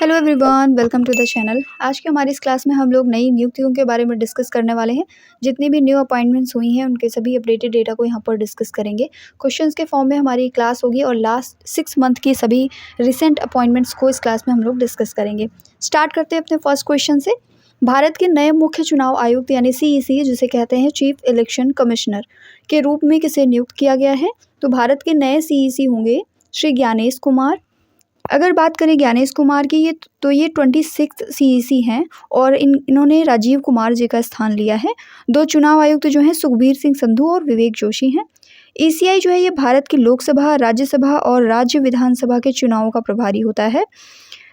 Hello everyone, welcome to the channel. आज की हमारी इस क्लास में हम लोग नई नियुक्तियों के बारे में डिस्कस करने वाले हैं। जितनी भी न्यू अपॉइंटमेंट्स हुई हैं उनके सभी अपडेटेड डेटा को यहाँ पर डिस्कस करेंगे। क्वेश्चंस के फॉर्म में हमारी क्लास होगी और लास्ट 6 मंथ की सभी रिसेंट अपॉइंटमेंट्स को इस क्लास में हम लोग डिस्कस करेंगे। स्टार्ट करते हैं अपने फर्स्ट क्वेश्चन से। भारत के नए मुख्य चुनाव आयुक्त यानी CEC जिसे कहते हैं चीफ इलेक्शन कमिश्नर के रूप में किसे नियुक्त किया गया है? तो भारत के नए CEC होंगे श्री ज्ञानेश कुमार। अगर बात करें ज्ञानेश कुमार की ये 26 CEC हैं और इन्होंने राजीव कुमार जी का स्थान लिया है। 2 चुनाव आयुक्त जो हैं सुखबीर सिंह संधू और विवेक जोशी हैं। ECI जो है ये भारत की लोकसभा, राज्यसभा और राज्य विधानसभा के चुनावों का प्रभारी होता है।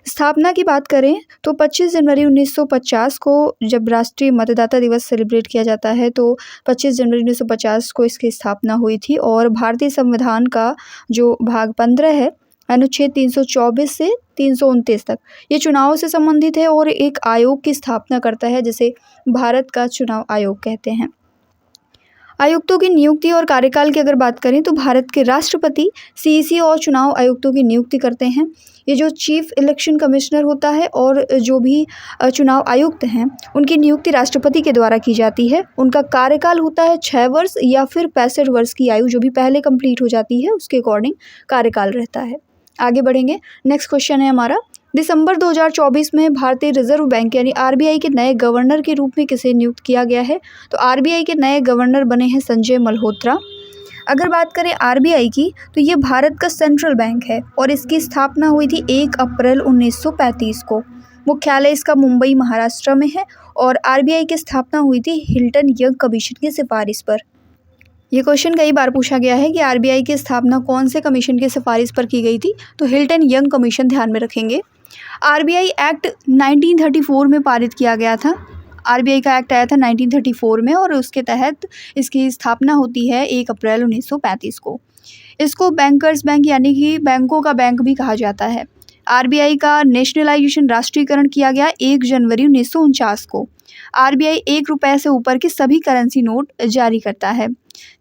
स्थापना की बात करें तो 25 जनवरी 1950 को जब राष्ट्रीय मतदाता दिवस सेलिब्रेट किया जाता है तो 25 जनवरी 1950 को इसकी स्थापना हुई थी और भारतीय संविधान का जो भाग 15 है अनुच्छेद 324 से 329 तक ये चुनावों से संबंधित है और एक आयोग की स्थापना करता है जिसे भारत का चुनाव आयोग कहते हैं। आयुक्तों की नियुक्ति और कार्यकाल की अगर बात करें तो भारत के राष्ट्रपति CEC और चुनाव आयुक्तों की नियुक्ति करते हैं। ये जो चीफ इलेक्शन कमिश्नर होता है और जो भी चुनाव आयुक्त हैं उनकी नियुक्ति राष्ट्रपति के द्वारा की जाती है। उनका कार्यकाल होता है 6 वर्ष या फिर 65 वर्ष की आयु जो भी पहले कंप्लीट हो जाती है उसके अकॉर्डिंग कार्यकाल रहता है। आगे बढ़ेंगे। नेक्स्ट क्वेश्चन है हमारा, दिसंबर 2024 में भारतीय रिजर्व बैंक यानी RBI के नए गवर्नर के रूप में किसे नियुक्त किया गया है? तो RBI के नए गवर्नर बने हैं संजय मल्होत्रा। अगर बात करें RBI की तो ये भारत का सेंट्रल बैंक है और इसकी स्थापना हुई थी 1 अप्रैल 1935 को। मुख्यालय इसका मुंबई महाराष्ट्र में है और RBI की स्थापना हुई थी हिल्टन यंग कमीशन की सिफारिश पर। ये क्वेश्चन कई बार पूछा गया है कि RBI की स्थापना कौन से कमीशन की सिफारिश पर की गई थी? तो हिल्टन यंग कमीशन ध्यान में रखेंगे। RBI एक्ट 1934 में पारित किया गया था। RBI का एक्ट आया था 1934 में और उसके तहत इसकी स्थापना होती है 1 अप्रैल 1935 को। इसको बैंकर्स बैंक यानी कि बैंकों का बैंक भी कहा जाता है। RBI का नेशनलाइजेशन राष्ट्रीयकरण किया गया 1 जनवरी 1949 को। RBI 1 रुपये से ऊपर के सभी करेंसी नोट जारी करता है।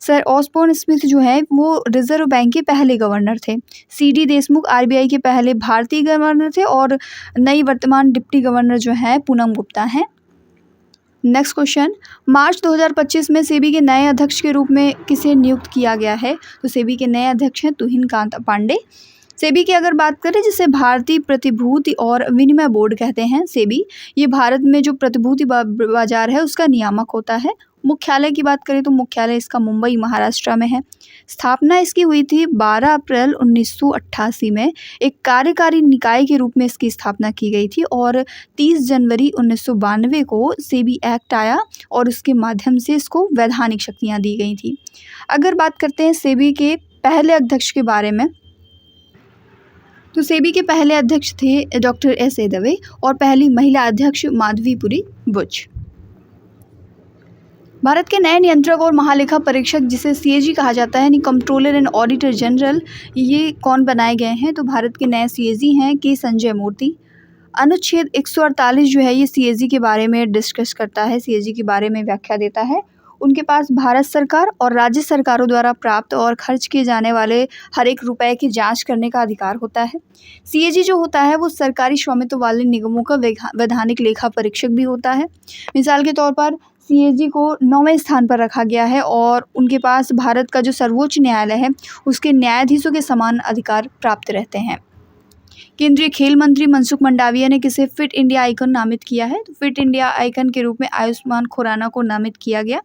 सर ऑस्बोर्न स्मिथ जो है वो रिजर्व बैंक के पहले गवर्नर थे। CD देशमुख RBI के पहले भारतीय गवर्नर थे और नई वर्तमान डिप्टी गवर्नर जो है पूनम गुप्ता हैं। नेक्स्ट क्वेश्चन, मार्च 2025 में सेबी के नए अध्यक्ष के रूप में किसे नियुक्त किया गया है? तो सेबी के नए अध्यक्ष हैं तुहिन कांत पांडे। सेबी की अगर बात करें जिसे भारतीय प्रतिभूति और विनिमय बोर्ड कहते हैं, सेबी ये भारत में जो प्रतिभूति बाजार है उसका नियामक होता है। मुख्यालय की बात करें तो मुख्यालय इसका मुंबई महाराष्ट्र में है। स्थापना इसकी हुई थी 12 अप्रैल 1988 में। एक कार्यकारी निकाय के रूप में इसकी स्थापना की गई थी और 30 जनवरी 1992 को सेबी एक्ट आया और उसके माध्यम से इसको वैधानिक शक्तियाँ दी गई थी। अगर बात करते हैं सेबी के पहले अध्यक्ष के बारे में तो सेबी के पहले अध्यक्ष थे डॉक्टर S.A. दवे और पहली महिला अध्यक्ष माधवीपुरी बुच। भारत के नए नियंत्रक और महालेखा परीक्षक जिसे CAG कहा जाता है यानी कंट्रोलर एंड ऑडिटर जनरल, ये कौन बनाए गए हैं? तो भारत के नए CAG हैं के संजय मूर्ति। अनुच्छेद 148 जो है ये CAG के बारे में डिस्कस करता है, CAG के बारे में व्याख्या देता है। उनके पास भारत सरकार और राज्य सरकारों द्वारा प्राप्त और खर्च किए जाने वाले हर एक रुपए की जांच करने का अधिकार होता है। CAG जो होता है वो सरकारी स्वामित्व वाले निगमों का वैधानिक लेखा परीक्षक भी होता है। मिसाल के तौर पर CAG को 9वें स्थान पर रखा गया है और उनके पास भारत का जो सर्वोच्च न्यायालय है उसके न्यायाधीशों के समान अधिकार प्राप्त रहते हैं। केंद्रीय खेल मंत्री मनसुख मंडाविया ने किसे फिट इंडिया आइकन नामित किया है? तो फिट इंडिया आइकन के रूप में आयुष्मान खुराना को नामित किया गया।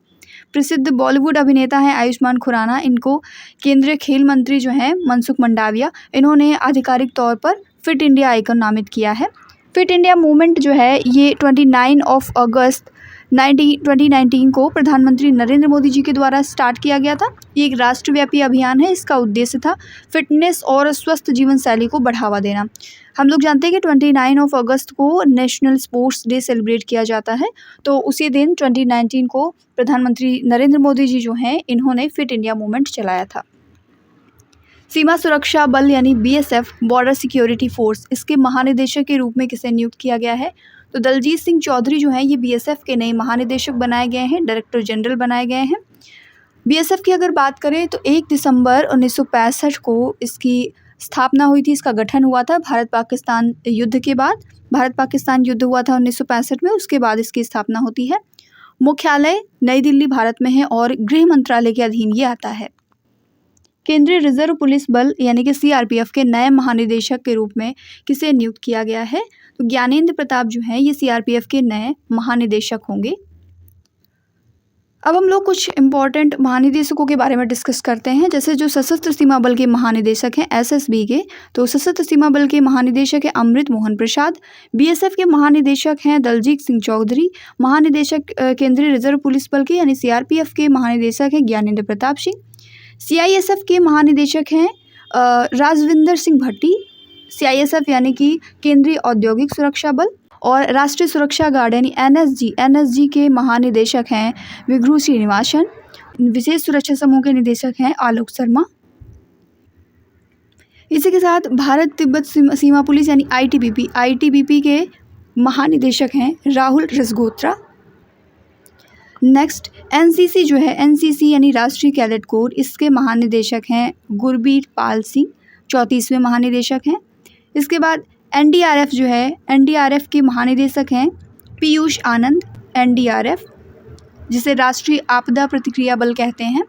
प्रसिद्ध बॉलीवुड अभिनेता हैं आयुष्मान खुराना। इनको केंद्रीय खेल मंत्री जो हैं मनसुख मंडाविया, इन्होंने आधिकारिक तौर पर फिट इंडिया आइकन नामित किया है। फिट इंडिया मूवमेंट जो है ये 29 अगस्त 2019 को प्रधानमंत्री नरेंद्र मोदी जी के द्वारा स्टार्ट किया गया था। ये एक राष्ट्रव्यापी अभियान है। इसका उद्देश्य था फिटनेस और स्वस्थ जीवन शैली को बढ़ावा देना। हम लोग जानते हैं कि 29 अगस्त को नेशनल स्पोर्ट्स डे सेलिब्रेट किया जाता है, तो उसी दिन 2019 को प्रधानमंत्री नरेंद्र मोदी जी जो हैं इन्होंने फिट इंडिया मूवमेंट चलाया था। सीमा सुरक्षा बल यानी BSF बॉर्डर सिक्योरिटी फोर्स, इसके महानिदेशक के रूप में किसे नियुक्त किया गया है? तो दलजीत सिंह चौधरी जो हैं ये BSF के नए महानिदेशक बनाए गए हैं, डायरेक्टर जनरल बनाए गए हैं। BSF की अगर बात करें तो 1 दिसंबर 1965 को इसकी स्थापना हुई थी, इसका गठन हुआ था भारत पाकिस्तान युद्ध के बाद। भारत पाकिस्तान युद्ध हुआ था 1965 में, उसके बाद इसकी स्थापना होती है। मुख्यालय नई दिल्ली भारत में है और गृह मंत्रालय के अधीन ये आता है। केंद्रीय रिजर्व पुलिस बल यानी कि सीआरपीएफ के नए महानिदेशक के रूप में किसे नियुक्त किया गया है? तो ज्ञानेंद्र प्रताप जो हैं ये सीआरपीएफ के नए महानिदेशक होंगे। अब हम लोग कुछ इम्पॉर्टेंट महानिदेशकों के बारे में डिस्कस करते हैं। जैसे जो सशस्त्र सीमा बल के महानिदेशक हैं एसएसबी के, तो सशस्त्र सीमा बल के महानिदेशक हैं अमृत मोहन प्रसाद। बीएसएफ के महानिदेशक हैं दलजीत सिंह चौधरी। महानिदेशक केंद्रीय रिजर्व पुलिस बल के यानी सीआरपीएफ के महानिदेशक हैं ज्ञानेंद्र प्रताप सिंह। सीआईएसएफ के महानिदेशक हैं राजविंदर सिंह भट्टी। सीआईएसएफ यानी कि केंद्रीय औद्योगिक सुरक्षा बल। और राष्ट्रीय सुरक्षा गार्ड यानी एनएसजी के महानिदेशक हैं विघ्रू श्रीनिवासन। विशेष सुरक्षा समूह के निदेशक हैं आलोक शर्मा। इसी के साथ भारत तिब्बत सीमा पुलिस यानी आईटीबीपी के महानिदेशक हैं राहुल रसगोत्रा। नेक्स्ट एनसीसी जो है, एनसीसी यानी राष्ट्रीय कैडेट कोर, इसके महानिदेशक हैं गुरबीर पाल सिंह, 34वें महानिदेशक हैं। इसके बाद एनडीआरएफ जो है, एनडीआरएफ के महानिदेशक हैं पीयूष आनंद। एनडीआरएफ जिसे राष्ट्रीय आपदा प्रतिक्रिया बल कहते हैं।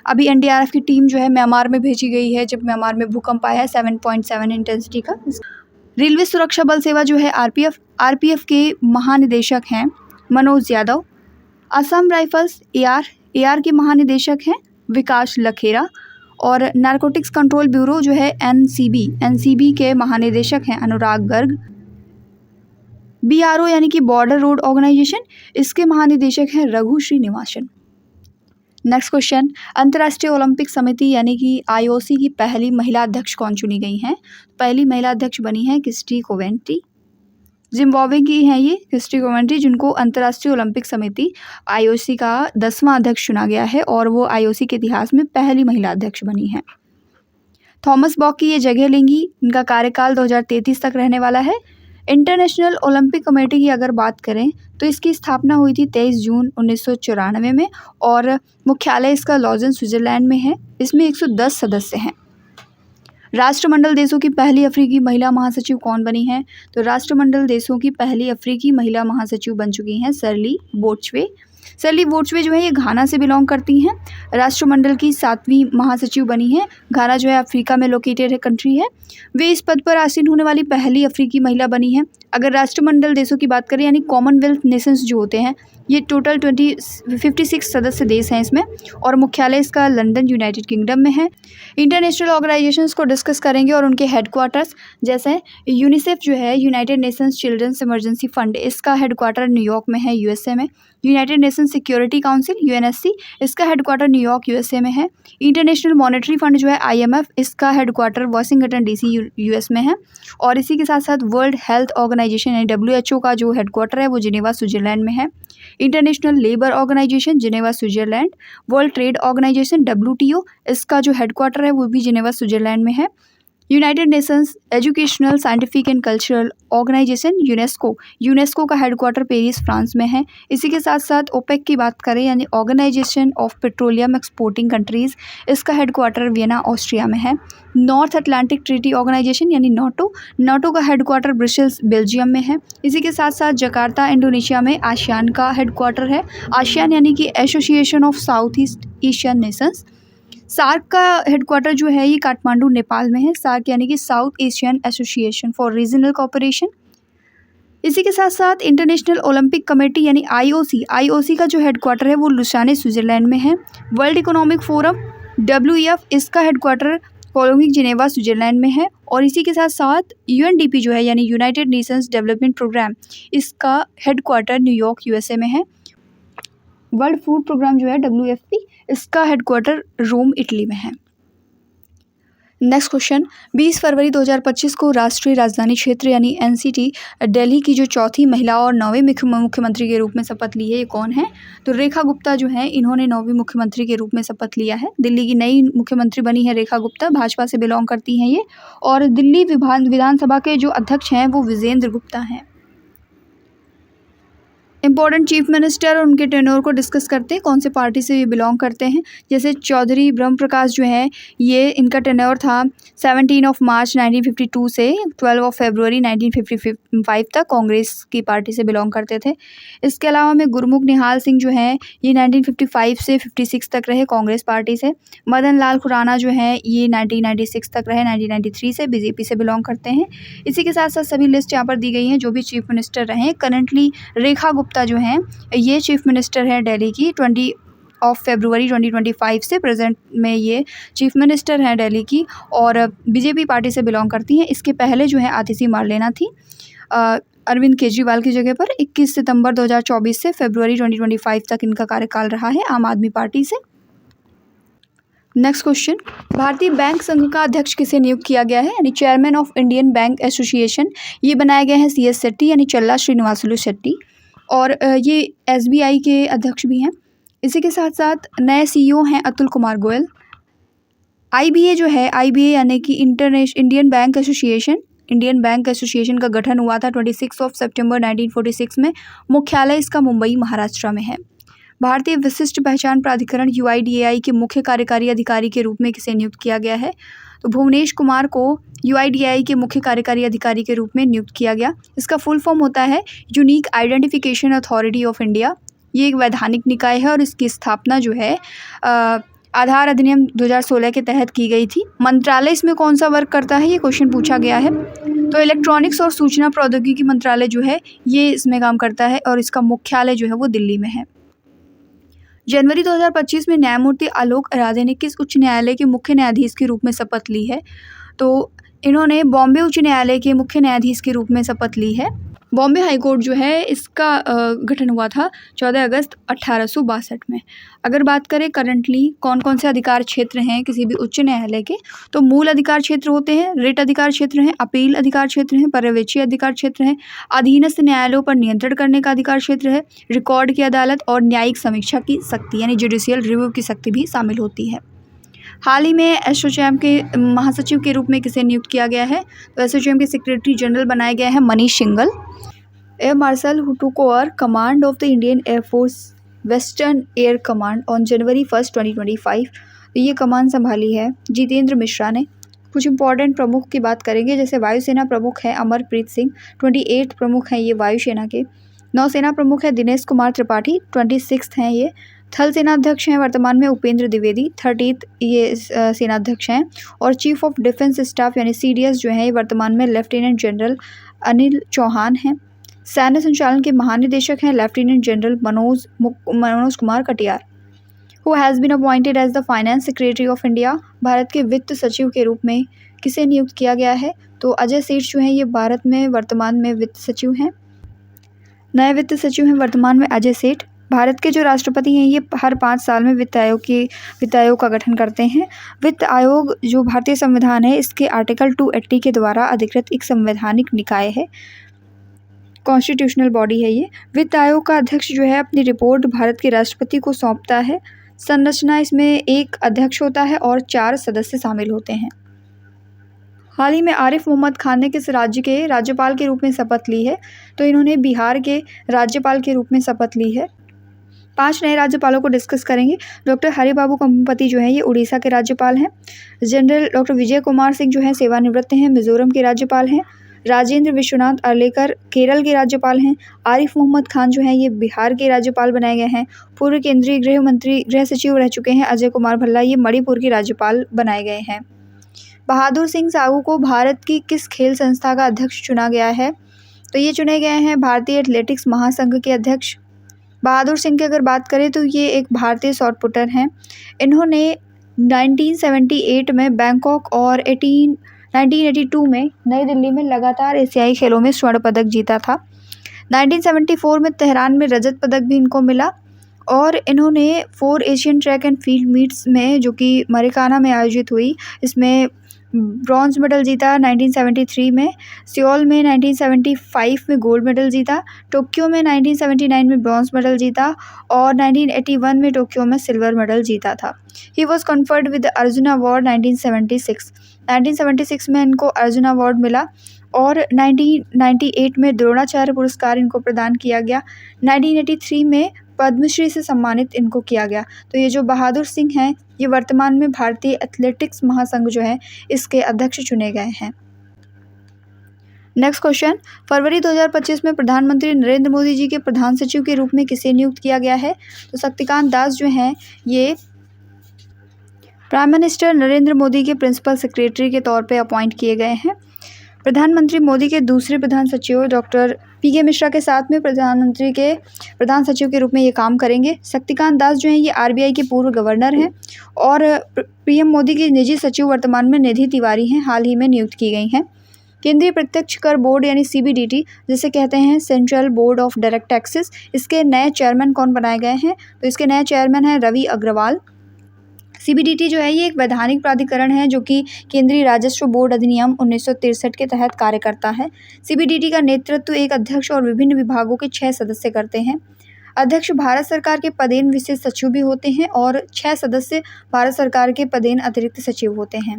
अभी एनडीआरएफ की टीम जो है म्यांमार में भेजी गई है जब म्यांमार में भूकंप आया है 7.7 इंटेंसिटी का। रेलवे सुरक्षा बल सेवा जो है आरपीएफ के महानिदेशक हैं मनोज यादव। असम राइफल्स एआर के महानिदेशक हैं विकास लखेरा। और नारकोटिक्स कंट्रोल ब्यूरो जो है एनसीबी के महानिदेशक हैं अनुराग गर्ग। बीआरओ यानी कि बॉर्डर रोड ऑर्गेनाइजेशन, इसके महानिदेशक हैं रघु श्रीनिवासन। नेक्स्ट क्वेश्चन, अंतर्राष्ट्रीय ओलंपिक समिति यानी कि आईओसी की पहली महिला अध्यक्ष कौन चुनी गई हैं? पहली महिला अध्यक्ष बनी है क्रिस्टी कोवेंट्री। जिम्बाब्वे की हैं ये क्रिस्टी कोवेंट्री, जिनको अंतर्राष्ट्रीय ओलंपिक समिति आईओसी का 10वां अध्यक्ष चुना गया है और वो आईओसी के इतिहास में पहली महिला अध्यक्ष बनी हैं। थॉमस बॉक की ये जगह लेंगी, इनका कार्यकाल 2033 तक रहने वाला है। इंटरनेशनल ओलंपिक कमेटी की अगर बात करें तो इसकी स्थापना हुई थी 23 जून 1994 में और मुख्यालय इसका लॉजन स्विट्जरलैंड में है। इसमें 110 सदस्य हैं। राष्ट्रमंडल देशों की पहली अफ्रीकी महिला महासचिव कौन बनी है? तो राष्ट्रमंडल देशों की पहली अफ्रीकी महिला महासचिव बन चुकी हैं सरली बोट्चवे। सरली बोट्चवे जो है ये घाना से बिलोंग करती हैं। राष्ट्रमंडल की 7वीं महासचिव बनी है। घाना जो है अफ्रीका में लोकेटेड है कंट्री है। वे इस पद पर आसीन होने वाली पहली अफ्रीकी महिला बनी है। अगर राष्ट्रमंडल देशों की बात करें यानी कॉमनवेल्थ नेशंस जो होते हैं, ये टोटल 56 सदस्य देश हैं इसमें और मुख्यालय इसका लंदन यूनाइटेड किंगडम में है। इंटरनेशनल ऑर्गेनाइजेशंस को डिस्कस करेंगे और उनके हेडक्वार्टर्स, जैसे यूनिसेफ जो है United Nations Children's Emergency Fund, इसका हेडक्वार्टर न्यूयॉर्क में है यूएसए में। United Nations Security Council UNSC, इसका हेडक्वार्टर न्यूयॉर्क यूएसए में है। इंटरनेशनल मॉनेटरी फंड जो है आईएमएफ, इसका हेडक्वार्टर वाशिंगटन डीसी यूएस में है। और इसी के साथ साथ वर्ल्ड हेल्थ ऑर्गेनाइजेशन यानी डब्ल्यूएचओ का जो हेडक्वार्टर है वो जिनेवा स्विट्जरलैंड में है। International Labour Organization Geneva Switzerland. World Trade Organization WTO, इसका जो हेडक्वार्टर है वो भी जिनेवा स्विट्जरलैंड में है। United Nations Educational Scientific and Cultural Organization UNESCO का हेडक्वार्टर पेरिस फ्रांस में है। इसी के साथ साथ ओपेक की बात करें यानी Organization of Petroleum Exporting Countries, इसका हेडक्वार्टर वियना ऑस्ट्रिया में है। नॉर्थ अटलांटिक ट्रीटी ऑर्गेनाइजेशन यानी नाटो का हेडक्वार्टर ब्रसेल्स बेल्जियम में है। इसी के साथ साथ जकार्ता इंडोनेशिया में आसियान का हेडक्वार्टर है। आसियान यानी कि Association of South East Asian Nations. SAARC का हेडक्वार्टर जो है ये काठमांडू नेपाल में है। सार्क यानी कि south Asian association for regional cooperation. इसी के साथ साथ इंटरनेशनल ओलंपिक कमेटी यानी आईओसी का जो हेडक्वार्टर है वो लुसाने स्विट्जरलैंड में है। वर्ल्ड इकोनॉमिक फोरम WEF, इसका हेडक्वार्टर कोलोनिक जिनेवा स्विट्जरलैंड में है। और इसी के साथ साथ UNDP जो है यानी यूनाइटेड नेशंस डेवलपमेंट प्रोग्राम, इसका हेडक्वार्टर न्यूयॉर्क यूएसए में है। वर्ल्ड फूड प्रोग्राम जो है WFP, इसका हेडक्वार्टर रोम इटली में है। नेक्स्ट क्वेश्चन, 20 फरवरी 2025 को राष्ट्रीय राजधानी क्षेत्र यानी NCT दिल्ली की जो चौथी महिला और 9वें मुख्यमंत्री के रूप में शपथ ली है ये कौन है? तो रेखा गुप्ता जो है इन्होंने 9वीं मुख्यमंत्री के रूप में शपथ लिया है। दिल्ली की नई मुख्यमंत्री बनी है रेखा गुप्ता, भाजपा से बिलोंग करती हैं ये। और दिल्ली विधानसभा के जो अध्यक्ष हैं वो विजेंद्र गुप्ता हैं। इंपॉर्टेंट चीफ मिनिस्टर और उनके टेन्योर को डिस्कस करते हैं, कौन से पार्टी से ये बिलोंग करते हैं। जैसे चौधरी ब्रह्म प्रकाश जो है, ये इनका टेन्योर था 17 मार्च 1952 से 12 फरवरी 1955 तक कांग्रेस की पार्टी से बिलोंग करते थे। इसके अलावा में गुरमुख निहाल सिंह जो है, ये 1955 से 56 तक रहे कांग्रेस पार्टी से। मदन लाल खुराना जो है, ये 1996 तक रहे, 1993 से बीजेपी से बिलोंग करते हैं। इसी के साथ साथ सभी लिस्ट यहाँ पर दी गई हैं जो भी चीफ मिनिस्टर रहे। करंटली रेखा गुप्ता जो हैं, ये चीफ मिनिस्टर है दिल्ली की 20 फरवरी 2025 से प्रेजेंट में ये चीफ मिनिस्टर हैं दिल्ली की और बीजेपी पार्टी से बिलोंग करती हैं। इसके पहले जो है आतिशी मार्लेना थी अरविंद केजरीवाल की जगह पर। 21 सितंबर 2024 से फरवरी 2025 तक इनका कार्यकाल रहा है आम आदमी पार्टी से। नेक्स्ट क्वेश्चन, भारतीय बैंक संघ का अध्यक्ष किसे नियुक्त किया गया है, यानी chairman of Indian bank association. ये बनाए गए हैं CS शेट्टी, यानी चल्ला श्रीनिवासुलु शेट्टी, और ये SBI के अध्यक्ष भी हैं। इसी के साथ साथ नए CEO हैं अतुल कुमार गोयल। IBA जो है, IBA यानी कि इंडियन बैंक एसोसिएशन का गठन हुआ था 26 सितंबर 1946 में। मुख्यालय इसका मुंबई महाराष्ट्र में है। भारतीय विशिष्ट पहचान प्राधिकरण UIDAI के मुख्य कार्यकारी अधिकारी के रूप में किसे नियुक्त किया गया है, तो भुवनेश कुमार को UIDAI के मुख्य कार्यकारी अधिकारी के रूप में नियुक्त किया गया। इसका फुल फॉर्म होता है unique identification authority of India. ये एक वैधानिक निकाय है और इसकी स्थापना जो है आधार अधिनियम 2016 के तहत की गई थी। मंत्रालय इसमें कौन सा वर्क करता है, ये क्वेश्चन पूछा गया है। तो इलेक्ट्रॉनिक्स और सूचना प्रौद्योगिकी मंत्रालय जो है, ये इसमें काम करता है और इसका मुख्यालय जो है वो दिल्ली में है। जनवरी 2025 में न्यायमूर्ति आलोक अराधे ने किस उच्च न्यायालय के मुख्य न्यायाधीश के रूप में शपथ ली है, तो इन्होंने बॉम्बे उच्च न्यायालय के मुख्य न्यायाधीश के रूप में शपथ ली है। बॉम्बे हाई कोर्ट जो है, इसका गठन हुआ था 14 अगस्त 1862 में। अगर बात करें करंटली कौन कौन से अधिकार क्षेत्र हैं किसी भी उच्च न्यायालय के, तो मूल अधिकार क्षेत्र होते हैं, रिट अधिकार क्षेत्र हैं, अपील अधिकार क्षेत्र हैं, पर्यवेक्षी अधिकार क्षेत्र हैं, अधीनस्थ न्यायालयों पर नियंत्रण करने का अधिकार क्षेत्र है, रिकॉर्ड की अदालत और न्यायिक समीक्षा की शक्ति यानी जुडिशियल रिव्यू की शक्ति भी शामिल होती है। हाल ही में एसोचैम के महासचिव के रूप में किसे नियुक्त किया गया है, तो एसोचैम के सेक्रेटरी जनरल बनाए गए हैं Manish Singhal. Air marshal who took over command of the Indian air force western air command on January 1, 2025, ये कमान संभाली है जितेंद्र मिश्रा ने। कुछ इंपॉर्टेंट प्रमुख की बात करेंगे, जैसे वायुसेना प्रमुख है अमरप्रीत सिंह, 28 प्रमुख हैं ये वायुसेना के। नौसेना प्रमुख है दिनेश कुमार त्रिपाठी, 26 हैं ये। थल सेनाध्यक्ष हैं वर्तमान में उपेंद्र द्विवेदी, 30 ये सेनाध्यक्ष हैं। और चीफ ऑफ डिफेंस स्टाफ यानी CDS जो है वर्तमान में लेफ्टिनेंट जनरल अनिल चौहान हैं। सैन्य संचालन के महानिदेशक हैं lieutenant general Manoj Kumar Katiyar. Who has been appointed as the finance secretary of India, Bharat के वित्त सचिव के रूप में किसे नियुक्त किया गया है, तो अजय सेठ जो हैं ये भारत में वर्तमान में वित्त सचिव हैं। नए वित्त सचिव हैं वर्तमान में अजय सेठ। भारत के जो राष्ट्रपति हैं ये हर 5 साल में वित्त आयोग का गठन करते हैं। वित्त आयोग जो भारतीय संविधान है इसके आर्टिकल 280 के द्वारा अधिकृत एक संवैधानिक निकाय है, कॉन्स्टिट्यूशनल बॉडी है ये। वित्त आयोग का अध्यक्ष जो है अपनी रिपोर्ट भारत के राष्ट्रपति को सौंपता है। संरचना इसमें एक अध्यक्ष होता है और 4 सदस्य शामिल होते हैं। हाल ही में आरिफ मोहम्मद खान ने किस राज्य के राज्यपाल के रूप में शपथ ली है, तो इन्होंने बिहार के राज्यपाल के रूप में शपथ ली है। 5 नए राज्यपालों को डिस्कस करेंगे। डॉक्टर हरिबाबू कंपति जो है ये उड़ीसा के राज्यपाल हैं। जनरल डॉक्टर विजय कुमार सिंह जो है सेवानिवृत्त हैं, मिजोरम के राज्यपाल हैं। राजेंद्र विश्वनाथ अर्लेकर केरल के राज्यपाल हैं। आरिफ मोहम्मद खान जो हैं ये बिहार के राज्यपाल बनाए गए हैं। पूर्व केंद्रीय गृह सचिव रह चुके हैं अजय कुमार भल्ला, ये मणिपुर के राज्यपाल बनाए गए हैं। बहादुर सिंह साहू को भारत की किस खेल संस्था का अध्यक्ष चुना गया है, तो ये चुने गए हैं भारतीय एथलेटिक्स महासंघ के अध्यक्ष। बहादुर सिंह की अगर बात करें तो ये एक भारतीय शॉट पुटर हैं। इन्होंने 1978 में बैंकॉक और 1982 में नई दिल्ली में लगातार एशियाई खेलों में स्वर्ण पदक जीता था। 1974 में तेहरान में रजत पदक भी इनको मिला और इन्होंने 4 Asian track and field meets में जो कि मरिकाना में आयोजित हुई इसमें ब्रॉन्ज मेडल जीता। 1973 में सियोल में 1975 में गोल्ड मेडल जीता। टोक्यो में 1979 में ब्रॉन्ज मेडल जीता और 1981 में टोक्यो में सिल्वर मेडल जीता था। He was conferred with Arjun award 1976 में इनको अर्जुन अवार्ड मिला और 1998 में द्रोणाचार्य पुरस्कार इनको प्रदान किया गया। 1983 में पद्मश्री से सम्मानित इनको किया गया। तो ये जो बहादुर सिंह हैं ये वर्तमान में भारतीय एथलेटिक्स महासंघ जो है इसके अध्यक्ष चुने गए हैं। नेक्स्ट क्वेश्चन, फरवरी 2025 में प्रधानमंत्री नरेंद्र मोदी जी के प्रधान सचिव के रूप में किसे नियुक्त किया गया है? तो शक्तिकांत दास जो हैं ये प्राइम मिनिस्टर नरेंद्र मोदी के प्रिंसिपल सेक्रेटरी के तौर पे अपॉइंट किए गए हैं। प्रधानमंत्री मोदी के दूसरे प्रधान सचिव डॉक्टर पीके मिश्रा के साथ में प्रधानमंत्री के प्रधान सचिव के रूप में ये काम करेंगे। शक्तिकांत दास जो हैं ये आरबीआई के पूर्व गवर्नर हैं और पीएम मोदी की निजी सचिव वर्तमान में निधि तिवारी हैं, हाल ही में नियुक्त की गई हैं। केंद्रीय प्रत्यक्ष कर बोर्ड यानी सीबीडीटी जिसे कहते हैं central board of direct taxes, इसके नए चेयरमैन कौन बनाए गए हैं? तो इसके नए चेयरमैन हैं रवि अग्रवाल। सीबीडीटी जो है ये एक वैधानिक प्राधिकरण है जो कि केंद्रीय राजस्व बोर्ड अधिनियम 1963 के तहत कार्य करता है। सीबीडीटी का नेतृत्व एक अध्यक्ष और विभिन्न विभागों के 6 सदस्य करते हैं। अध्यक्ष भारत सरकार के पदेन विशेष सचिव भी होते हैं और 6 सदस्य भारत सरकार के पदेन अतिरिक्त सचिव होते हैं।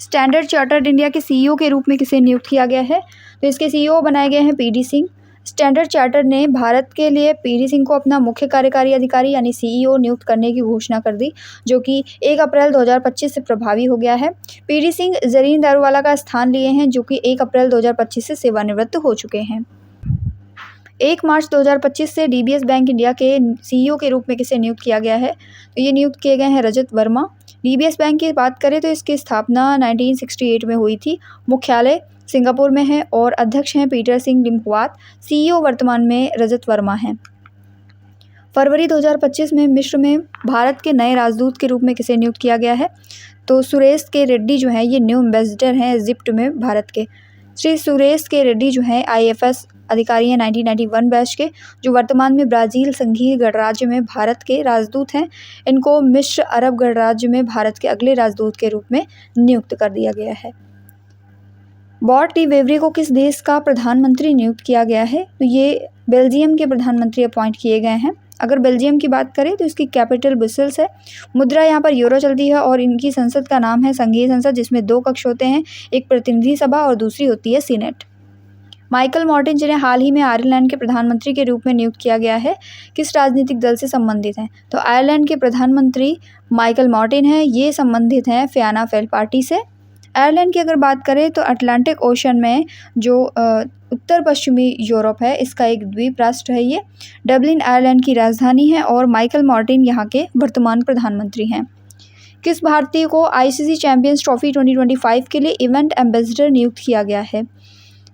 स्टैंडर्ड चार्टर्ड इंडिया के सीईओ के रूप में किसे नियुक्त किया गया है? तो इसके सीईओ बनाए गए हैं पीडी सिंह। स्टैंडर्ड चार्टर्ड ने भारत के लिए पीडी सिंह को अपना मुख्य कार्यकारी अधिकारी यानी सीईओ नियुक्त करने की घोषणा कर दी, जो कि 1 अप्रैल 2025 से प्रभावी हो गया है। पीडी सिंह जरीन दारूवाला का स्थान लिए हैं, जो कि 1 अप्रैल 2025 से सेवानिवृत्त हो चुके हैं। 1 मार्च 2025 से डीबीएस बैंक इंडिया के सीईओ के रूप में किसे नियुक्त किया गया है? तो ये नियुक्त किए गए हैं रजत वर्मा। डीबीएस बैंक की बात करें तो इसकी स्थापना 1968 में हुई थी। मुख्यालय सिंगापुर में है और अध्यक्ष हैं पीटर सिंह लिम्पुआत। सीईओ वर्तमान में रजत वर्मा हैं। फरवरी 2025 में मिस्र में भारत के नए राजदूत के रूप में किसे नियुक्त किया गया है? तो सुरेश के रेड्डी जो हैं ये न्यू एम्बेसडर हैं इजिप्ट में भारत के। श्री सुरेश के रेड्डी जो हैं आईएफएस अधिकारी हैं 1991 बैच के, जो वर्तमान में ब्राज़ील संघीय गणराज्य में भारत के राजदूत हैं। इनको मिस्र अरब गणराज्य में भारत के अगले राजदूत के रूप में नियुक्त कर दिया गया है। बॉट डी वेवरी को किस देश का प्रधानमंत्री नियुक्त किया गया है? तो ये बेल्जियम के प्रधानमंत्री अपॉइंट किए गए हैं। अगर बेल्जियम की बात करें तो इसकी कैपिटल ब्रुसेल्स है। मुद्रा यहाँ पर यूरो चलती है और इनकी संसद का नाम है संघीय संसद, जिसमें 2 कक्ष होते हैं, एक प्रतिनिधि सभा और दूसरी होती है सीनेट। माइकल मॉर्टिन जिन्हें हाल ही में आयरलैंड के प्रधानमंत्री के रूप में नियुक्त किया गया है, किस राजनीतिक दल से संबंधित हैं? तो आयरलैंड के प्रधानमंत्री माइकल मॉर्टिन हैं, ये संबंधित हैं फियाना फेल पार्टी से। आयरलैंड की अगर बात करें तो अटलांटिक ओशन में जो उत्तर पश्चिमी यूरोप है इसका एक द्वीप राष्ट्र है। ये डबलिन आयरलैंड की राजधानी है और माइकल मॉर्टिन यहाँ के वर्तमान प्रधानमंत्री हैं। किस भारतीय को आईसीसी चैंपियंस ट्रॉफी 2025 के लिए इवेंट एम्बेसडर नियुक्त किया गया है?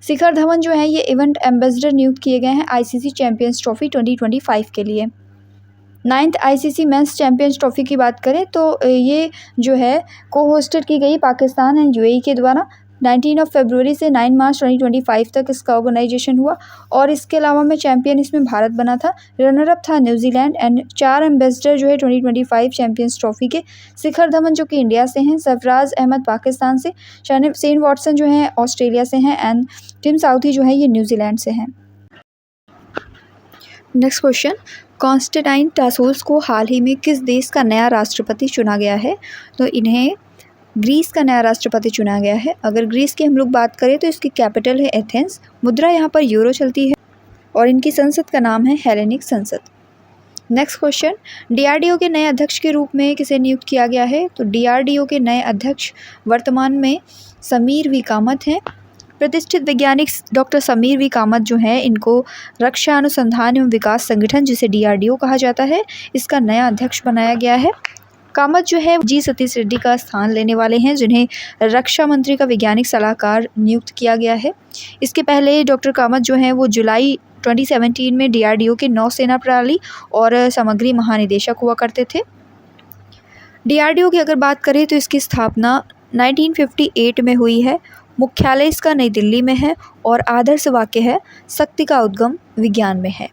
शिखर धवन जो है ये इवेंट एम्बेसडर नियुक्त किए गए हैं आईसीसी चैंपियंस ट्रॉफी 2025 के लिए। 9th ICC men's champions trophy की बात करें तो ये जो है को होस्टेड की गई पाकिस्तान एंड यूएई के द्वारा। 19 फरवरी से 9 मार्च 2025 तक इसका ऑर्गेनाइजेशन हुआ और इसके अलावा में चैंपियन इसमें भारत बना था। रनर अप था न्यूजीलैंड एंड 4 एम्बेसडर जो है 2025 चैंपियंस ट्रॉफी के। शिखर धवन जो कि इंडिया से हैं, सरफराज अहमद पाकिस्तान से, शेन वॉटसन जो हैं ऑस्ट्रेलिया से हैं एंड टिम साउथी जो है ये न्यूजीलैंड से हैं। नेक्स्ट क्वेश्चन, कॉन्स्टेंटाइन टासोल्स को हाल ही में किस देश का नया राष्ट्रपति चुना गया है? तो इन्हें ग्रीस का नया राष्ट्रपति चुना गया है। अगर ग्रीस की हम लोग बात करें तो इसकी कैपिटल है एथेंस। मुद्रा यहाँ पर यूरो चलती है और इनकी संसद का नाम है हेलेनिक संसद। नेक्स्ट क्वेश्चन, डीआरडीओ के नए अध्यक्ष के रूप में किसे नियुक्त किया गया है? तो डीआरडीओ के नए अध्यक्ष वर्तमान में समीर वी कामत हैं। प्रतिष्ठित वैज्ञानिक डॉक्टर समीर वी कामत जो हैं इनको रक्षा अनुसंधान एवं विकास संगठन जिसे डीआरडीओ कहा जाता है इसका नया अध्यक्ष बनाया गया है। कामत जो है जी सतीश रेड्डी का स्थान लेने वाले हैं, जिन्हें रक्षा मंत्री का वैज्ञानिक सलाहकार नियुक्त किया गया है। इसके पहले डॉक्टर कामत जो हैं वो जुलाई 2017 में डीआरडीओ के नौसेना प्रणाली और सामग्री महानिदेशक हुआ करते थे। डीआरडीओ की अगर बात करें तो इसकी स्थापना 1958 में हुई है। मुख्यालय इसका नई दिल्ली में है और आदर्श वाक्य है शक्ति का उद्गम विज्ञान में है।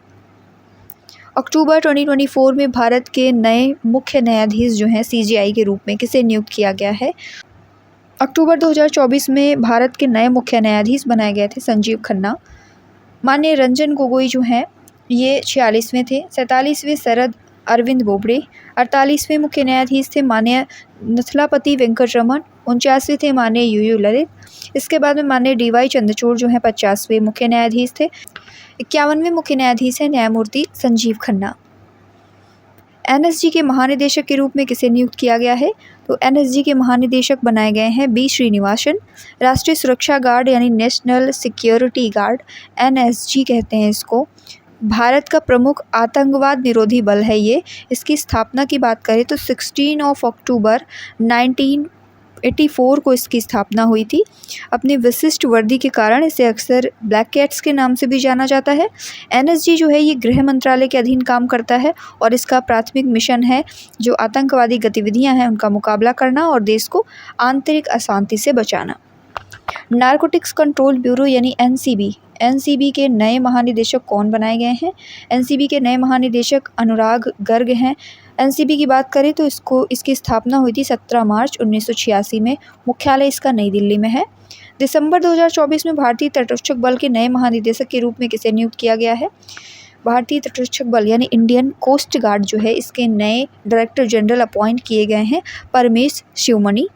अक्टूबर 2024 में भारत के नए मुख्य न्यायाधीश जो हैं सीजेआई के रूप में किसे नियुक्त किया गया है? अक्टूबर 2024 में भारत के नए मुख्य न्यायाधीश बनाए गए थे संजीव खन्ना। माननीय रंजन गोगोई जो हैं ये 46वें थे। 47वें शरद अरविंद बोबड़े। 48वें मुख्य न्यायाधीश थे माननीय नथलापति वेंकटरमन। 49वें थे माननीय यू ललित। इसके बाद में माननीय DY चंद्रचूड़ जो हैं 50वें मुख्य न्यायाधीश थे। 51वें मुख्य न्यायाधीश हैं न्यायमूर्ति संजीव खन्ना। NSG के महानिदेशक के रूप में किसे नियुक्त किया गया है? तो NSG के महानिदेशक बनाए गए हैं B श्रीनिवासन। राष्ट्रीय सुरक्षा गार्ड यानी नेशनल सिक्योरिटी गार्ड, NSG कहते हैं इसको, भारत का प्रमुख आतंकवाद निरोधी बल है ये। इसकी स्थापना की बात करें तो 16 अक्टूबर 1984 को इसकी स्थापना हुई थी। अपनी विशिष्ट वर्दी के कारण इसे अक्सर ब्लैक कैट्स के नाम से भी जाना जाता है। NSG जो है ये गृह मंत्रालय के अधीन काम करता है और इसका प्राथमिक मिशन है जो आतंकवादी गतिविधियां हैं उनका मुकाबला करना और देश को आंतरिक अशांति से बचाना। नारकोटिक्स कंट्रोल ब्यूरो यानी NCB के नए महानिदेशक कौन बनाए गए हैं? NCB के नए महानिदेशक अनुराग गर्ग हैं। NCB की बात करें तो इसकी स्थापना हुई थी 17 मार्च 1986 में। मुख्यालय इसका नई दिल्ली में है। दिसंबर 2024 में भारतीय तटरक्षक बल के नए महानिदेशक के रूप में किसे नियुक्त किया गया है? भारतीय तटरक्षक बल यानी इंडियन कोस्ट गार्ड जो है इसके नए डायरेक्टर जनरल अपॉइंट किए गए हैं परमेश शिवमणि।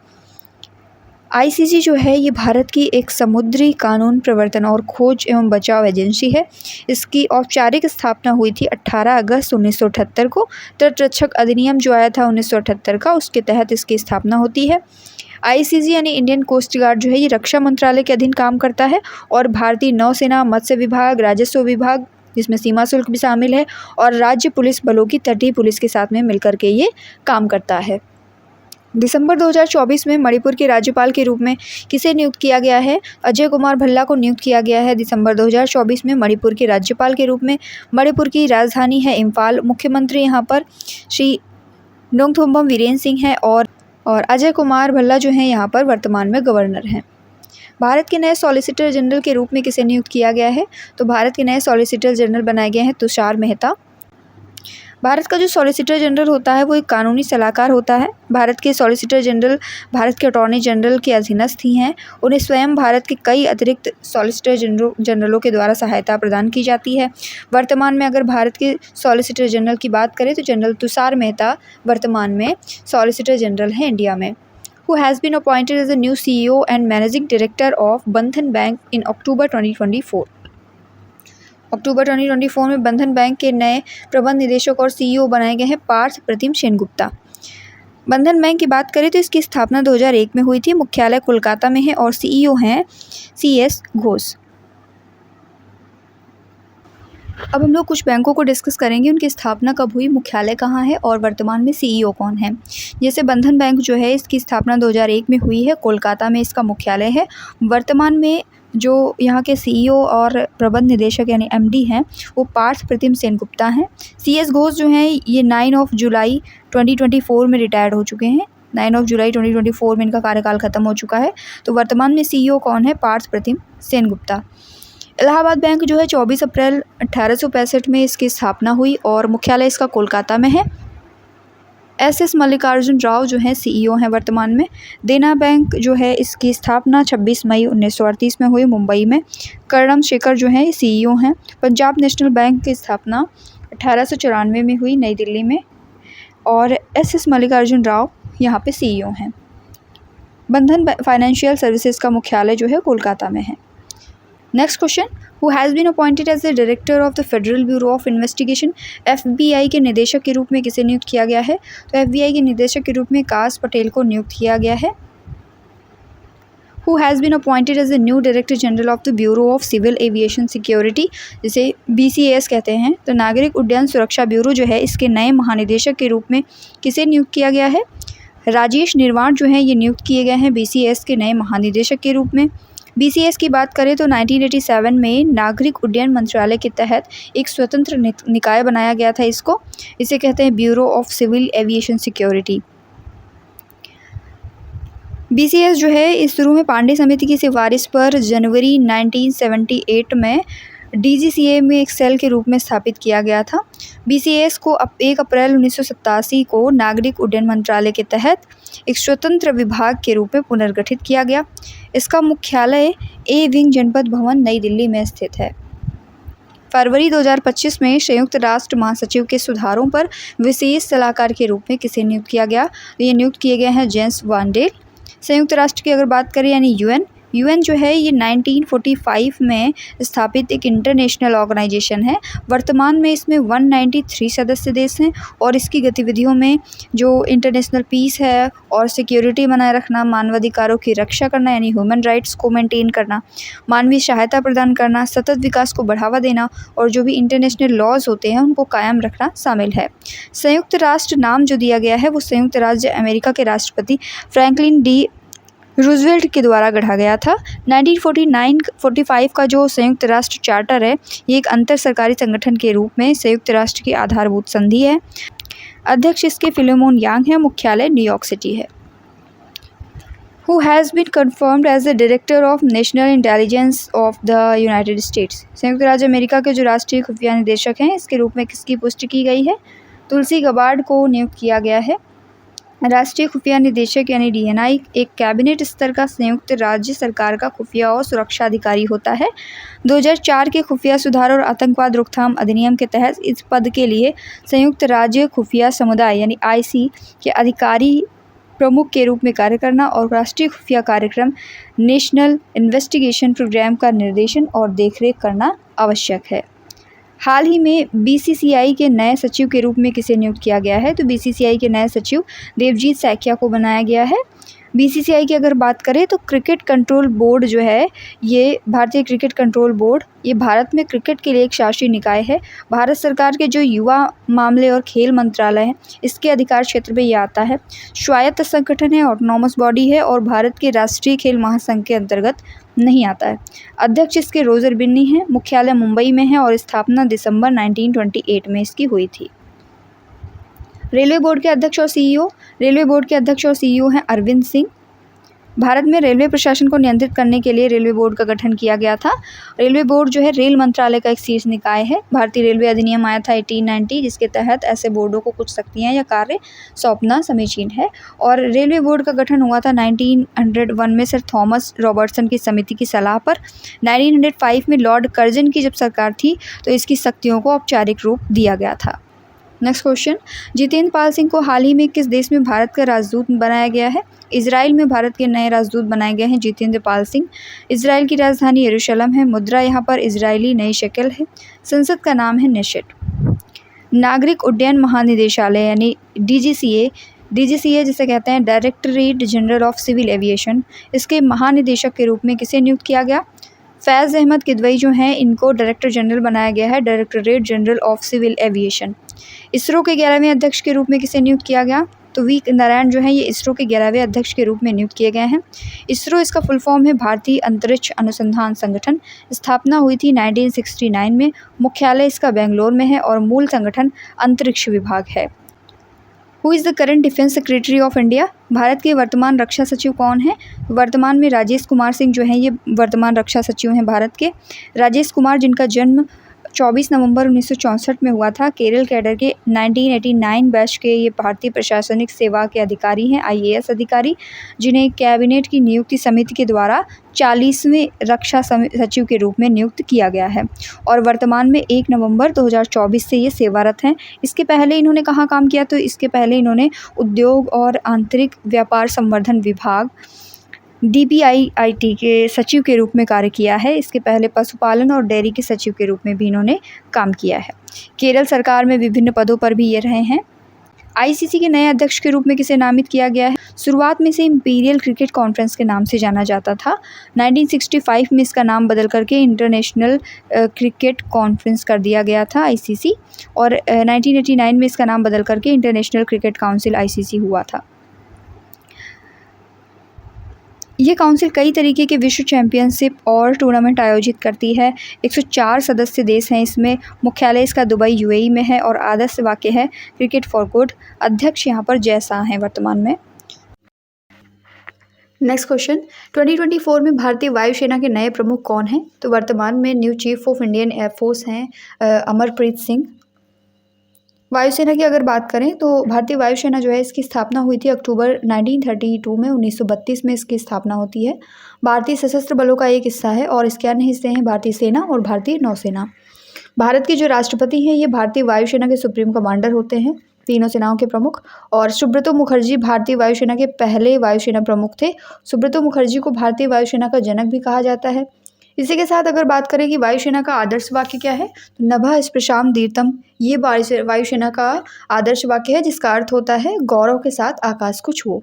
ICG जो है ये भारत की एक समुद्री कानून प्रवर्तन और खोज एवं बचाव एजेंसी है। इसकी औपचारिक स्थापना हुई थी 18 अगस्त 1978 को। तटरक्षक अधिनियम जो आया था 1978 का, उसके तहत इसकी स्थापना होती है। ICG यानी इंडियन कोस्ट गार्ड जो है ये रक्षा मंत्रालय के अधीन काम करता है और भारतीय नौसेना, मत्स्य विभाग, राजस्व विभाग जिसमें सीमा शुल्क भी शामिल है और राज्य पुलिस बलों की तटीय पुलिस के साथ में मिलकर के ये काम करता है। दिसंबर 2024 में मणिपुर के राज्यपाल के रूप में किसे नियुक्त किया गया है? अजय कुमार भल्ला को नियुक्त किया गया है दिसंबर 2024 में मणिपुर के राज्यपाल के रूप में। मणिपुर की राजधानी है इम्फाल। मुख्यमंत्री यहाँ पर श्री नोंगथोम्बम वीरेन सिंह हैं और अजय कुमार भल्ला जो हैं यहाँ पर वर्तमान में गवर्नर हैं। भारत के नए सॉलिसिटर जनरल के रूप में किसे नियुक्त किया गया है? तो भारत के नए सॉलिसिटर जनरल बनाए गए हैं तुषार मेहता। भारत का जो सॉलिसिटर जनरल होता है वो एक कानूनी सलाहकार होता है। भारत के सॉलिसिटर जनरल भारत के अटॉर्नी जनरल के अधीनस्थ ही हैं। उन्हें स्वयं भारत के कई अतिरिक्त सॉलिसिटर जनरलों के द्वारा सहायता प्रदान की जाती है। वर्तमान में अगर भारत के सॉलिसिटर जनरल की बात करें तो जनरल तुषार मेहता वर्तमान में सॉलिसिटर जनरल हैं इंडिया में। Who has been appointed as the new CEO and Managing Director of Bandhan Bank in October 2024? अक्टूबर 2024 में बंधन बैंक के नए प्रबंध निदेशक और CEO बनाए गए हैं पार्थ प्रतिम सेनगुप्ता। बंधन बैंक की बात करें तो इसकी स्थापना 2001 में हुई थी। मुख्यालय कोलकाता में है और CEO हैं CS घोष। अब हम लोग कुछ बैंकों को डिस्कस करेंगे, उनकी स्थापना कब हुई, मुख्यालय कहाँ है और वर्तमान में CEO कौन है। जैसे बंधन बैंक जो है इसकी स्थापना 2001 में हुई है, कोलकाता में इसका मुख्यालय है। वर्तमान में जो यहाँ के CEO और प्रबंध निदेशक यानी MD हैं वो पार्थ प्रतिम सेनगुप्ता हैं। CS घोष जो हैं ये 9 जुलाई 2024 में रिटायर्ड हो चुके हैं। 9 जुलाई 2024 में इनका कार्यकाल खत्म हो चुका है। तो वर्तमान में CEO कौन है? पार्थ प्रतिम सेनगुप्ता। इलाहाबाद बैंक जो है 24 अप्रैल 1865 में इसकी स्थापना हुई और मुख्यालय इसका कोलकाता में है। SS मल्लिकार्जुन राव जो हैं CEO हैं वर्तमान में। देना बैंक जो है इसकी स्थापना 26 मई 1938 में हुई मुंबई में। कर्णम शेखर जो हैं CEO हैं। पंजाब नेशनल बैंक की स्थापना 1894 में हुई नई दिल्ली में और SS मल्लिकार्जुन राव यहाँ पे CEO हैं। बंधन फाइनेंशियल सर्विसेज का मुख्यालय जो है कोलकाता में है। Next question, who has been appointed as the director of the Federal Bureau of Investigation? FBI के निदेशक के रूप में किसे नियुक्त किया गया है? तो FBI के निदेशक के रूप में काश पटेल को नियुक्त किया गया है। Who has been appointed as the new director general of the Bureau of Civil Aviation Security, जिसे BCAS कहते हैं। तो नागरिक उड्डयन सुरक्षा ब्यूरो जो है इसके नए महानिदेशक के रूप में किसे नियुक्त किया गया है? राजेश निर्वाण जो हैं ये नियुक्त किए गए हैं BCAS के नए महानिदेशक के रूप में। BCAS की बात करें तो 1987 में नागरिक उड्डयन मंत्रालय के तहत एक स्वतंत्र निकाय बनाया गया था इसको। इसे कहते हैं Bureau of Civil Aviation Security. BCAS जो है इस शुरू में पांडे समिति की सिफारिश पर जनवरी 1978 में DGCA में एक सेल के रूप में स्थापित किया गया था। BCAS को 1 अप्रैल 1987 को नागरिक उड्डयन मंत्रालय के तहत एक स्वतंत्र विभाग के रूप में पुनर्गठित किया गया। इसका मुख्यालय A विंग जनपद भवन नई दिल्ली में स्थित है। फरवरी 2025 में संयुक्त राष्ट्र महासचिव के सुधारों पर विशेष सलाहकार के रूप में किसे नियुक्त किया गया? तो ये नियुक्त किए गए हैं जेम्स वांडेल। संयुक्त राष्ट्र की अगर बात करें यानी यूएन जो है ये 1945 में स्थापित एक इंटरनेशनल ऑर्गेनाइजेशन है। वर्तमान में इसमें 193 सदस्य देश हैं और इसकी गतिविधियों में जो इंटरनेशनल पीस है और सिक्योरिटी बनाए रखना, मानवाधिकारों की रक्षा करना यानी ह्यूमन राइट्स को मेंटेन करना, मानवीय सहायता प्रदान करना, सतत विकास को बढ़ावा देना और जो भी इंटरनेशनल लॉज होते हैं उनको कायम रखना शामिल है। संयुक्त राष्ट्र नाम जो दिया गया है वो संयुक्त राज्य अमेरिका के राष्ट्रपति फ्रैंकलिन डी रूजवेल्ट के द्वारा गढ़ा गया था। 1945 का जो संयुक्त राष्ट्र चार्टर है ये एक अंतर सरकारी संगठन के रूप में संयुक्त राष्ट्र की आधारभूत संधि है। अध्यक्ष इसके फिलिमोन यांग है। मुख्यालय न्यूयॉर्क सिटी है। Who has been confirmed as the Director of National Intelligence of the United States? संयुक्त राज्य अमेरिका के जो राष्ट्रीय खुफिया निदेशक हैं इसके रूप में किसकी पुष्टि की गई है? तुलसी गबार्ड को नियुक्त किया गया है। राष्ट्रीय खुफिया निदेशक यानी डीएनआई एक कैबिनेट स्तर का संयुक्त राज्य सरकार का खुफिया और सुरक्षा अधिकारी होता है। 2004 के खुफिया सुधार और आतंकवाद रोकथाम अधिनियम के तहत इस पद के लिए संयुक्त राज्य खुफिया समुदाय यानी आईसी के अधिकारी प्रमुख के रूप में कार्य करना और राष्ट्रीय खुफिया कार्यक्रम नेशनल इन्वेस्टिगेशन प्रोग्राम का निर्देशन और देखरेख करना आवश्यक है। हाल ही में बीसीसीआई के नए सचिव के रूप में किसे नियुक्त किया गया है? तो बीसीसीआई के नए सचिव देवजीत सैकिया को बनाया गया है। बीसीसीआई की अगर बात करें तो क्रिकेट कंट्रोल बोर्ड जो है ये भारतीय क्रिकेट कंट्रोल बोर्ड ये भारत में क्रिकेट के लिए एक शासी निकाय है। भारत सरकार के जो युवा मामले और खेल मंत्रालय है इसके अधिकार क्षेत्र में ये आता है। स्वायत्त संगठन है, ऑटोनॉमस बॉडी है और भारत के राष्ट्रीय खेल महासंघ के अंतर्गत नहीं आता है। अध्यक्ष इसके रोजर बिन्नी हैं। मुख्यालय मुंबई में है और स्थापना दिसंबर 1928 में इसकी हुई थी। रेलवे बोर्ड के अध्यक्ष और सीईओ हैं अरविंद सिंह। भारत में रेलवे प्रशासन को नियंत्रित करने के लिए रेलवे बोर्ड का गठन किया गया था। रेलवे बोर्ड जो है रेल मंत्रालय का एक शीर्ष निकाय है। भारतीय रेलवे अधिनियम आया था 1890 जिसके तहत ऐसे बोर्डों को कुछ शक्तियां या कार्य सौंपना समीचीन है। और रेलवे बोर्ड का गठन हुआ था 1901 में सर थॉमस रॉबर्टसन की समिति की सलाह पर। 1905 में लॉर्ड कर्जन की जब सरकार थी तो इसकी शक्तियों को औपचारिक रूप दिया गया था। नेक्स्ट क्वेश्चन, जितेंद्र पाल सिंह को हाल ही में किस देश में भारत का राजदूत बनाया गया है? इजराइल में भारत के नए राजदूत बनाए गए हैं जितेंद्र पाल सिंह। इजराइल की राजधानी यरूशलेम है। मुद्रा यहाँ पर इजरायली नई शक्ल है। संसद का नाम है नेशेट। नागरिक उड्डयन महानिदेशालय यानी डीजीसीए जिसे कहते हैं Directorate General of Civil Aviation, इसके महानिदेशक के रूप में किसे नियुक्त किया गया? फैज़ अहमद किदवई जो हैं इनको डायरेक्टर जनरल बनाया गया है, Directorate General of Civil Aviation. ISRO के 11वें अध्यक्ष के रूप में किसे नियुक्त किया गया? तो वी नारायण जो है ये इसरो के 11वें अध्यक्ष के रूप में नियुक्त किए गए हैं। इसरो इसका फुल फॉर्म है भारतीय अंतरिक्ष अनुसंधान संगठन। स्थापना हुई थी 1969 में। मुख्यालय इसका बेंगलोर में है और मूल संगठन अंतरिक्ष विभाग है। Who is the current defence secretary of India? Bharat के वर्तमान रक्षा सचिव कौन है? वर्तमान में राजेश कुमार सिंह जो हैं ये वर्तमान रक्षा सचिव हैं भारत के। राजेश कुमार जिनका जन्म 24 नवंबर 1964 में हुआ था। केरल कैडर के 1989 बैच के ये भारतीय प्रशासनिक सेवा के अधिकारी हैं, आईएएस अधिकारी, जिन्हें कैबिनेट की नियुक्ति समिति के द्वारा 40वें रक्षा सचिव के रूप में नियुक्त किया गया है और वर्तमान में 1 नवंबर 2024 से ये सेवारत हैं। इसके पहले इन्होंने कहाँ काम किया? तो इसके पहले इन्होंने उद्योग और आंतरिक व्यापार संवर्धन विभाग DPIIT के सचिव के रूप में कार्य किया है। इसके पहले पशुपालन और डेयरी के सचिव के रूप में भी इन्होंने काम किया है। केरल सरकार में विभिन्न पदों पर भी ये रहे हैं। आईसीसी के नए अध्यक्ष के रूप में किसे नामित किया गया है? शुरुआत में से इंपीरियल क्रिकेट कॉन्फ्रेंस के नाम से जाना जाता था। 1965 में इसका नाम बदल करके इंटरनेशनल क्रिकेट कॉन्फ्रेंस कर दिया गया था आईसीसी और 1989 में इसका नाम बदल करके इंटरनेशनल क्रिकेट काउंसिल आईसीसी हुआ था। ये काउंसिल कई तरीके के विश्व चैंपियनशिप और टूर्नामेंट आयोजित करती है। 104 सदस्य देश हैं इसमें। मुख्यालय इसका दुबई यूएई में है और आदर्श वाक्य है क्रिकेट फॉर गुड। अध्यक्ष यहाँ पर जय शाह हैं वर्तमान में। नेक्स्ट क्वेश्चन, 2024 में भारतीय वायुसेना के नए प्रमुख कौन हैं? तो वर्तमान में new chief of Indian air force हैं अमरप्रीत सिंह। वायुसेना की अगर बात करें तो भारतीय वायुसेना जो है इसकी स्थापना हुई थी अक्टूबर 1932 में। 1932 में इसकी स्थापना होती है। भारतीय सशस्त्र बलों का एक हिस्सा है और इसके अन्य हिस्से हैं भारतीय सेना और भारतीय नौसेना। भारत के जो राष्ट्रपति हैं ये भारतीय वायुसेना के सुप्रीम कमांडर होते हैं, तीनों सेनाओं के प्रमुख। और सुब्रतो मुखर्जी भारतीय वायुसेना के पहले वायुसेना प्रमुख थे। सुब्रतो मुखर्जी को भारतीय वायुसेना का जनक भी कहा जाता है। इसी के साथ अगर बात करें कि वायुसेना का आदर्श वाक्य क्या है, तो नभः स्पृशाम दीप्तम, ये वायुसेना का आदर्श वाक्य है, जिसका अर्थ होता है गौरव के साथ आकाश को छुओ।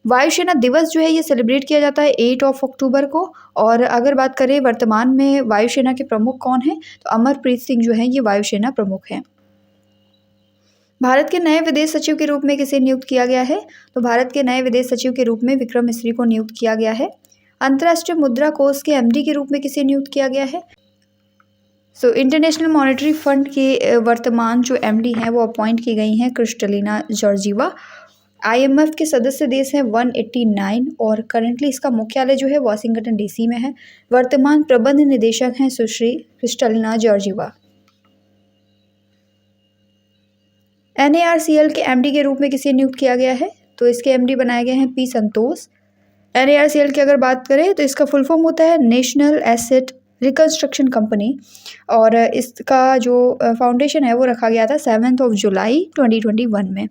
वायुसेना दिवस जो है ये सेलिब्रेट किया जाता है 8 अक्टूबर को। और अगर बात करें वर्तमान में वायुसेना के प्रमुख कौन हैं, तो अमरप्रीत सिंह जो हैं ये वायुसेना प्रमुख हैं। भारत के नए विदेश सचिव के रूप में किसे नियुक्त किया गया है, तो भारत के नए विदेश सचिव के रूप में विक्रम मिस्री को नियुक्त किया गया है। अंतर्राष्ट्रीय मुद्रा कोष के एमडी के रूप में किसे नियुक्त किया गया है, इंटरनेशनल मॉनेटरी फंड के वर्तमान जो एमडी हैं वो अपॉइंट की गई हैं क्रिस्टलिना जॉर्जीवा। आईएमएफ के सदस्य देश हैं 189 और करंटली इसका मुख्यालय जो है वाशिंगटन डीसी में है। वर्तमान प्रबंध निदेशक हैं सुश्री क्रिस्टलिना जॉर्जीवा। एनएआरसीएल के एमडी के रूप में किसे नियुक्त किया गया है, तो इसके एमडी बनाए गए हैं पी संतोष। एनएआरसीएल की अगर बात करें तो इसका फुल फॉर्म होता है नेशनल एसेट रिकंस्ट्रक्शन कंपनी और इसका जो फाउंडेशन है वो रखा गया था 7 जुलाई 2021 में।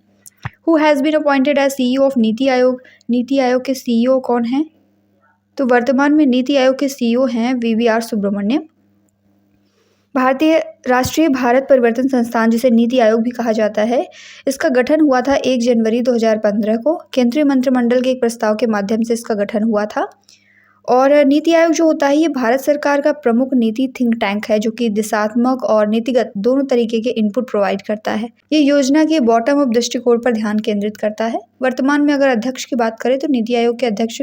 Who has been appointed as CEO of NITI Aayog, NITI Aayog के सीईओ कौन हैं, तो वर्तमान में नीति आयोग के सीईओ हैं वीवीआर सुब्रमण्यम। भारतीय राष्ट्रीय भारत परिवर्तन संस्थान, जिसे नीति आयोग भी कहा जाता है, इसका गठन हुआ था 1 जनवरी 2015 को। केंद्रीय मंत्रिमंडल के एक प्रस्ताव के माध्यम से इसका गठन हुआ था। और नीति आयोग जो होता है ये भारत सरकार का प्रमुख नीति थिंक टैंक है, जो कि दिशात्मक और नीतिगत दोनों तरीके के इनपुट प्रोवाइड करता है। ये योजना के बॉटम अप दृष्टिकोण पर ध्यान केंद्रित करता है। वर्तमान में अगर अध्यक्ष की बात करें तो नीति आयोग के अध्यक्ष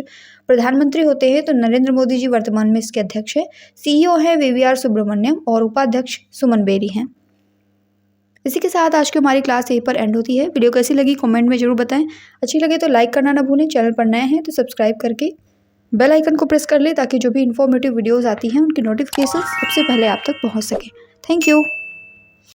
प्रधानमंत्री होते हैं, तो नरेंद्र मोदी जी वर्तमान में इसके अध्यक्ष हैं। सीईओ है वीवीआर सुब्रमण्यम और उपाध्यक्ष सुमन बेरी हैं। इसी के साथ आज की हमारी क्लास यहीं पर एंड होती है। वीडियो कैसी लगी कमेंट में जरूर बताएं। अच्छी लगे तो लाइक करना ना भूलें। चैनल पर नए हैं तो सब्सक्राइब करके बेल आइकन को प्रेस कर ले, ताकि जो भी इन्फॉर्मेटिव वीडियोस आती हैं उनकी नोटिफिकेशन सबसे पहले आप तक पहुंच सके। Thank you.